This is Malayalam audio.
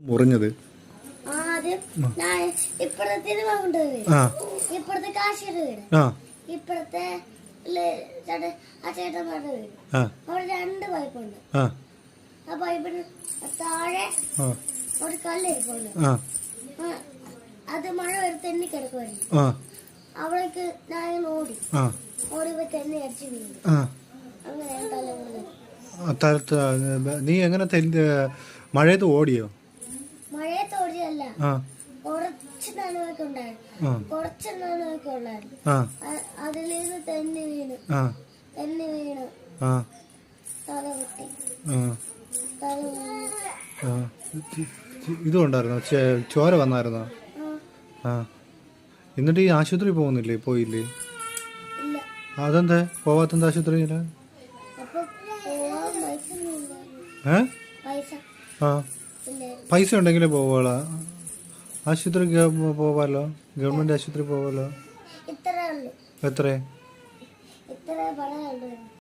മുറിഞ്ഞത് ആദ്യം ഞാൻ ഇപ്പഴത്തെ കൊണ്ടുപോയി ഇപ്പഴത്തെ കാശിയുടെ വീട് ഇപ്പഴത്തെ ആ ചേട്ടന്മാരുടെ വീട് അവിടെ 2 പൈപ്പുണ്ട്. ആ പൈപ്പിന് താഴെ ഒരു കല്ലിരിപ്പുണ്ട്. അത് മഴ വരെ തെന്നി കിടക്കുമായിരുന്നു. അവിടേക്ക് ഞാൻ ഓടിപ്പോ തെന്നി അടിച്ചു വീണു. അങ്ങനെ നീ എങ്ങനെ മഴയത്ത് ഓടിയോ? മഴയത്ത് ഓടിയല്ല, കുറച്ച് നനവൊക്കെ ഉണ്ടായിരുന്നു. കുറച്ച് നനവൊക്കെ ഉണ്ടായിരുന്നു. അതിലേന്ന് തെന്നി വീണ് തല പൊട്ടി. ഇതുണ്ടായിരുന്നോ? ചോര വന്നായിരുന്നോ? എന്നിട്ട് ഈ ആശുപത്രി പോയില്ലേ? അതെന്താ പോവാത്തെന്താ ആശുപത്രിയില്ല? പൈസ ഉണ്ടെങ്കിലേ പോവാളോ? ആശുപത്രിക്ക് പോവാലോ, ഗവൺമെന്റ് ആശുപത്രി പോവാലോ. ഇത്രേ ഉള്ളൂ. എത്ര? ഇത്രേ പണം